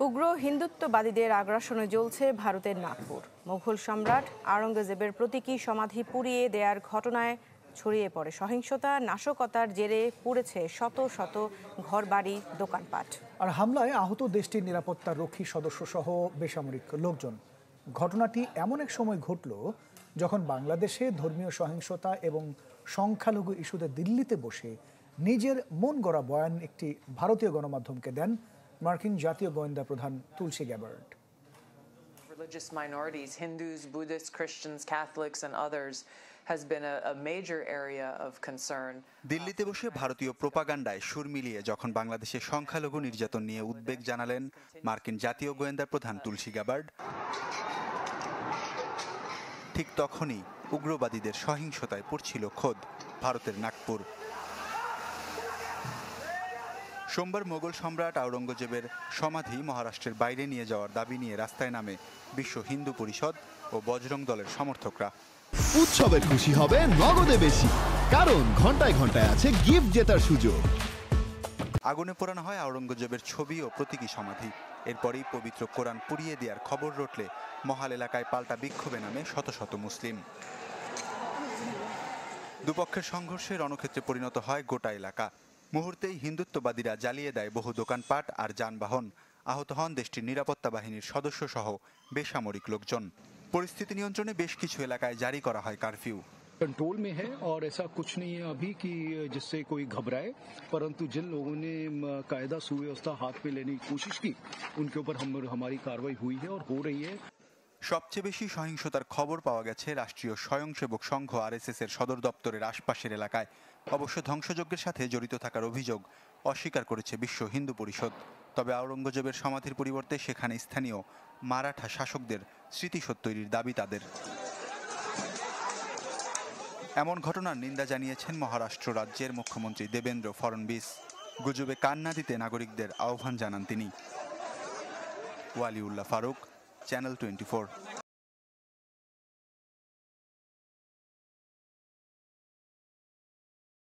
উগ্র হিন্দুত্ববাদীদের আগ্রাসনে জ্বলছে ভারতের নাগপুর। মুঘল সম্রাট আওরঙ্গজেবের প্রতীকী সমাধি পুড়িয়ে দেওয়ার ঘটনায় ছড়িয়ে পড়ে সহিংসতা। নাশকতার জেরে পুড়েছে শত শত ঘরবাড়ি, দোকানপাট। আর হামলায় আহত দেশটির নিরাপত্তা রক্ষী সদস্য সহ বেসামরিক লোকজন। ঘটনাটি এমন এক সময় ঘটল যখন বাংলাদেশে ধর্মীয় সহিংসতা এবং সংখ্যালঘু ইস্যুতে দিল্লিতে বসে নিজের মন গড়া বয়ান একটি ভারতীয় গণমাধ্যমকে দেন মার্কিন জাতীয় গোয়েন্দা প্রধান তুলসী Gabbard. Religious minorities, Hindus, Buddhists, Christians, Catholics and others has been a major area of concern. দিল্লিতে বসে ভারতীয় প্রোপাগান্ডায় সুর মিলিয়ে যখন বাংলাদেশের সংখ্যালঘু নির্যাতন নিয়ে উদ্বেগ জানালেন মার্কিন জাতীয় গোয়েন্দা প্রধান তুলসী গ্যাবার্ড, ঠিক তখনই উগ্রবাদীদের সহিংসতায় পড়ছিল খোদ ভারতের নাগপুর। সোমবার মোগল সম্রাট আওরঙ্গজেবের সমাধি মহারাষ্ট্রের বাইরে নিয়ে যাওয়ার দাবি নিয়ে রাস্তায় নামে বিশ্ব হিন্দু পরিষদ ও বজরং দলের সমর্থকরা। উৎসবের খুশি হবে নগদে বেশি, কারণ ঘন্টায় ঘন্টায় আছে গিফট জেতার সুযোগ। আগুনে পোড়ানো হয় আওরঙ্গজেবের ছবি ও প্রতীকী সমাধি। এরপরই পবিত্র কোরআন পুড়িয়ে দেওয়ার খবর রটলে মহাল এলাকায় পাল্টা বিক্ষোভে নামে শত শত মুসলিম। দুপক্ষের সংঘর্ষে রণক্ষেত্রে পরিণত হয় গোটা এলাকা। মুহূর্তেই হিন্দুত্ববাদীরা জ্বালিয়ে দেয় বহু দোকানপাট আর যানবাহন। আহত হন দেশটির নিরাপত্তা বাহিনীর সদস্য সহ বেসামরিক লোকজন। পরিস্থিতি নিয়ন্ত্রণে বেশ কিছু এলাকায় জারি করা হয় কারফিউ। कंट्रोल में है और ऐसा कुछ नहीं है अभी कि जिससे कोई घबराए, परंतु जिन लोगों ने कायदा सुव्यवस्था हाथ में लेने की कोशिश की उनके ऊपर हमारी कार्रवाई हुई है और हो रही है। সবচেয়ে বেশি সহিংসতার খবর পাওয়া গেছে রাষ্ট্রীয় স্বয়ংসেবক সংঘ RSS এর সদর দপ্তরের আশপাশের এলাকায়। অবশ্য ধ্বংসযজ্ঞের সাথে জড়িত থাকার অভিযোগ অস্বীকার করেছে বিশ্ব হিন্দু পরিষদ। তবে আওরঙ্গজেবের সমাধির পরিবর্তে সেখানে স্থানীয় মারাঠা শাসকদের স্মৃতিসৌধ তৈরির দাবি তাদের। এমন ঘটনার নিন্দা জানিয়েছেন মহারাষ্ট্র রাজ্যের মুখ্যমন্ত্রী দেবেন্দ্র ফড়নবিস। গুজবে কান না দিতে নাগরিকদের আহ্বান জানান তিনি। ওয়ালিউল্লাহ ফারুক, চ্যানেল 24।